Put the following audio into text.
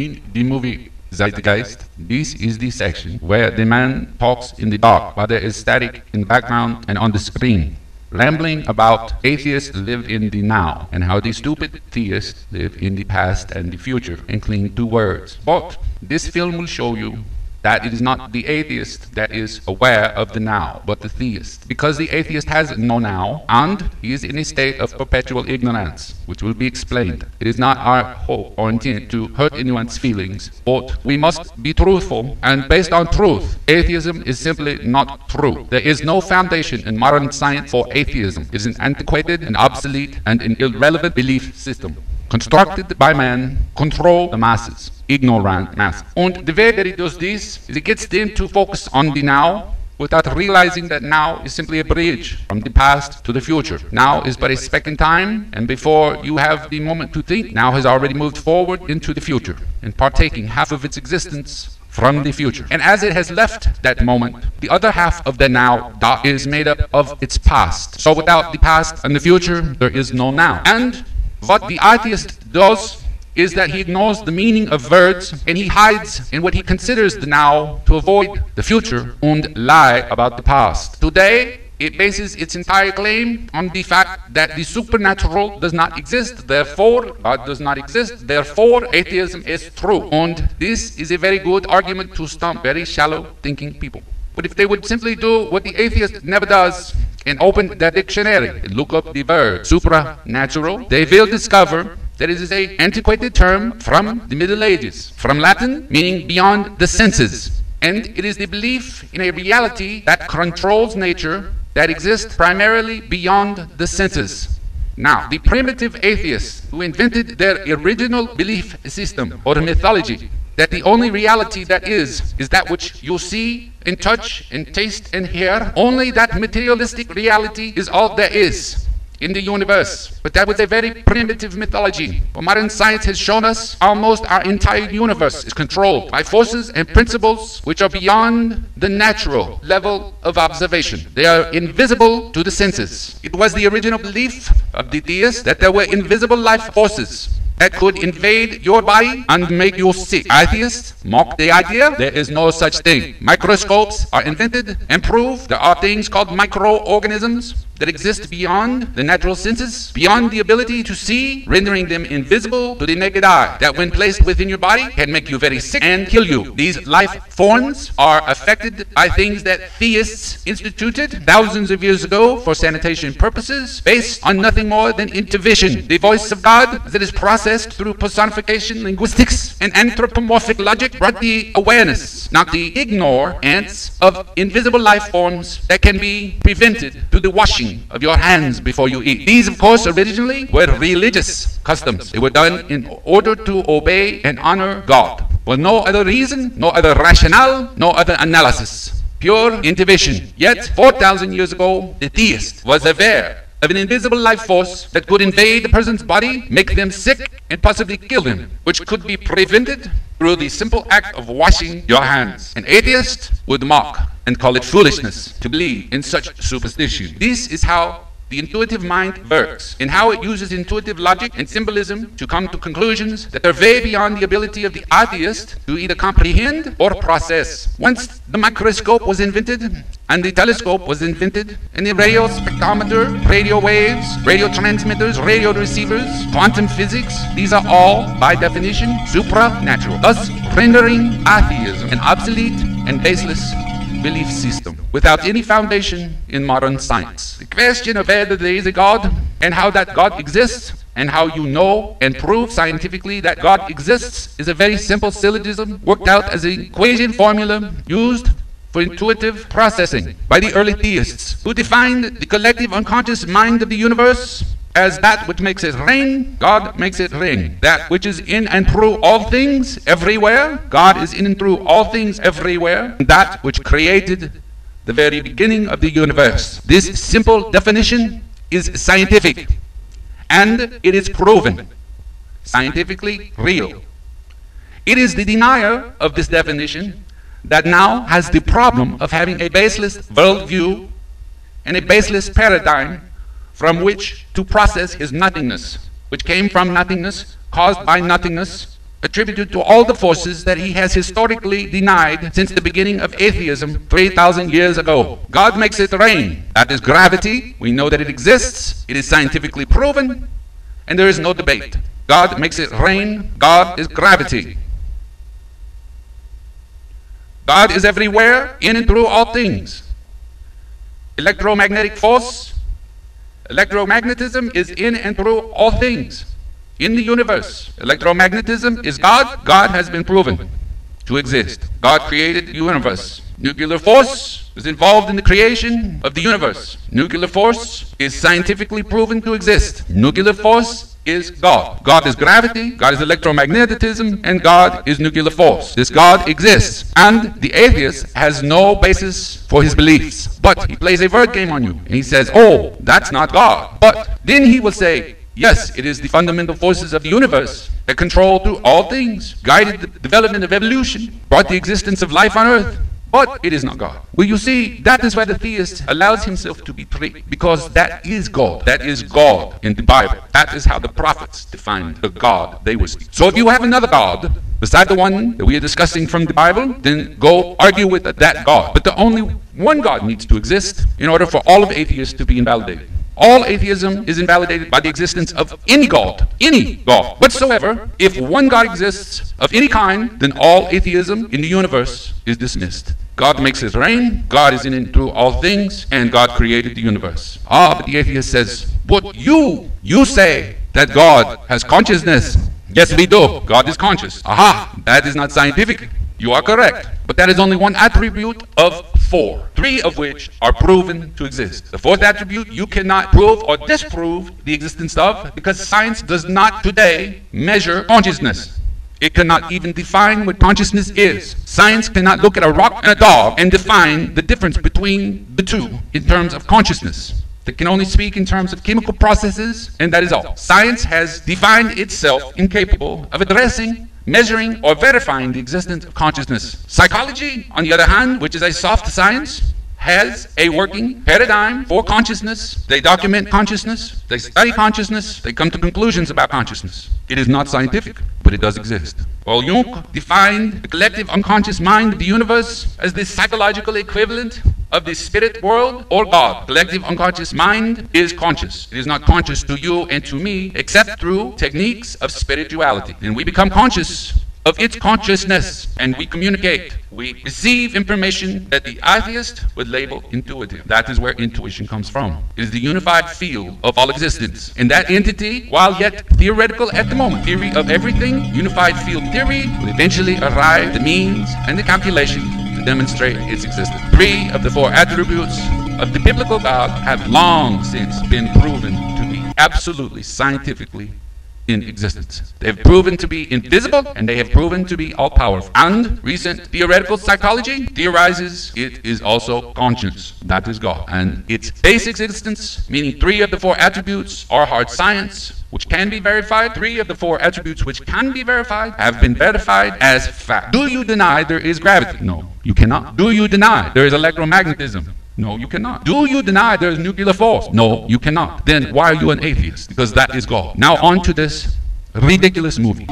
In the movie Zeitgeist, this is the section where the man talks in the dark while there is static in the background and on the screen, rambling about atheists live in the now and how the stupid theists live in the past and the future, including two words. But this film will show you that it is not the atheist that is aware of the now, but the theist. Because the atheist has no now, and he is in a state of perpetual ignorance, which will be explained. It is not our hope or intent to hurt anyone's feelings, but we must be truthful, and based on truth, atheism is simply not true. There is no foundation in modern science for atheism. It is an antiquated and obsolete and an irrelevant belief system, constructed by man, control the masses, ignorant masses. And the way that it does this is it gets them to focus on the now without realizing that now is simply a bridge from the past to the future. Now is but a speck in time, and before you have the moment to think, now has already moved forward into the future and partaking half of its existence from the future. And as it has left that moment, the other half of the now is made up of its past. So without the past and the future, there is no now. And what the atheist does is that he ignores the meaning of words and he hides in what he considers the now to avoid the future and lie about the past. Today, it bases its entire claim on the fact that the supernatural does not exist, therefore God does not exist, therefore atheism is true. And this is a very good argument to stump very shallow thinking people. But if they would simply do what the atheist never does and open their dictionary and look up the word supernatural, they will discover that it is an antiquated term from the Middle Ages, from Latin meaning beyond the senses. And it is the belief in a reality that controls nature that exists primarily beyond the senses. Now, the primitive atheists who invented their original belief system or mythology, that the only reality that is that which you see and touch and taste and hear, only that materialistic reality is all there is in the universe. But that was a very primitive mythology. But modern science has shown us almost our entire universe is controlled by forces and principles which are beyond the natural level of observation. They are invisible to the senses. It was the original belief of the theists that there were invisible life forces that could invade your body and make you sick. Atheists mock the idea. There is no such thing. Microscopes are invented and proved. There are things called microorganisms that exist beyond the natural senses, beyond the ability to see, rendering them invisible to the naked eye, that when placed within your body can make you very sick and kill you. These life forms are affected by things that theists instituted thousands of years ago for sanitation purposes, based on nothing more than intuition. The voice of God that is processed through personification, linguistics, and anthropomorphic logic brought the awareness, not the ignore-ance, of invisible life forms that can be prevented through the washing of your hands before you eat. These, of course, originally were religious customs. They were done in order to obey and honor God. For no other reason, no other rationale, no other analysis. Pure intuition. Yet, 4,000 years ago, the theist was aware of an invisible life force that could invade the person's body, make them sick, and possibly kill them, which could be prevented through the simple act of washing your hands. An atheist would mock and call it foolishness to believe in such superstition. This is how the intuitive mind works, and how it uses intuitive logic and symbolism to come to conclusions that are way beyond the ability of the atheist to either comprehend or process. Once the microscope was invented, and the telescope was invented, and the radio spectrometer, radio waves, radio transmitters, radio receivers, quantum physics, these are all, by definition, supernatural, thus rendering atheism an obsolete and baseless belief system without any foundation in modern science. The question of whether there is a God and how that God exists and how you know and prove scientifically that God exists is a very simple syllogism worked out as an equation formula used for intuitive processing by the early theists, who defined the collective unconscious mind of the universe as that which makes it rain, God makes it rain. That which is in and through all things everywhere, God is in and through all things everywhere. That which created the very beginning of the universe. This simple definition is scientific, and it is proven, scientifically real. It is the denier of this definition that now has the problem of having a baseless worldview and a baseless paradigm from which to process his nothingness, which came from nothingness, caused by nothingness, attributed to all the forces that he has historically denied since the beginning of atheism 3,000 years ago. God makes it rain. That is gravity. We know that it exists. It is scientifically proven, and there is no debate. God makes it rain. God is gravity. God is everywhere, in and through all things. Electromagnetic force, electromagnetism is in and through all things in the universe. Electromagnetism is God. God has been proven to exist. God created the universe. Nuclear force is involved in the creation of the universe. Nuclear force is scientifically proven to exist. Nuclear force is God. God is gravity, God is electromagnetism, and God is nuclear force. This God exists, and the atheist has no basis for his beliefs. But he plays a word game on you, and he says, oh, that's not God. But then he will say, yes, it is the fundamental forces of the universe that control through all things, guided the development of evolution, brought the existence of life on earth. But it is not God. Well, you see, that is why the theist allows himself to be tricked, because that is God. That is God in the Bible. That is how the prophets defined the God they would speak. So if you have another God beside the one that we are discussing from the Bible, then go argue with that God. But the only one God needs to exist in order for all of atheists to be invalidated. All atheism is invalidated by the existence of any God whatsoever. If one God exists of any kind, then all atheism in the universe is dismissed. God makes it rain, God is in and through all things, and God created the universe. But the atheist says, but you say that God has consciousness. Yes, we do. God is conscious. That is not scientific. You are correct. But that is only one attribute of 4, 3 of which are proven to exist. The 4th attribute you cannot prove or disprove the existence of, because science does not today measure consciousness. It cannot even define what consciousness is. Science cannot look at a rock and a dog and define the difference between the two in terms of consciousness. It can only speak in terms of chemical processes, and that is all. Science has defined itself incapable of addressing, measuring, or verifying the existence of consciousness. Psychology, on the other hand, which is a soft science, has a working paradigm for consciousness. They document consciousness, they study consciousness, they come to conclusions about consciousness. It is not scientific, but it does exist. Well, Jung defined the collective unconscious mind of the universe as the psychological equivalent of the spirit world or God. Collective unconscious mind is conscious. It is not conscious to you and to me except through techniques of spirituality. And we become conscious of its consciousness, and we communicate. We receive information that the atheist would label intuitive. That is where intuition comes from. It is the unified field of all existence. And that entity, while yet theoretical at the moment, theory of everything, unified field theory, will eventually arrive at the means and the calculation to demonstrate its existence. 3 of the 4 attributes of the biblical God have long since been proven to be absolutely scientifically in existence. They have proven to be invisible, and they have proven to be all-powerful. And recent theoretical psychology theorizes it is also conscious. That is God. And its basic existence, meaning 3 of the 4 attributes, are hard science, which can be verified. 3 of the 4 attributes which can be verified have been verified as fact. Do you deny there is gravity? No, you cannot. Do you deny there is electromagnetism? No, you cannot. Do you deny there is nuclear force? No, you cannot. Then why are you an atheist? Because that is God. Now on to this ridiculous movie.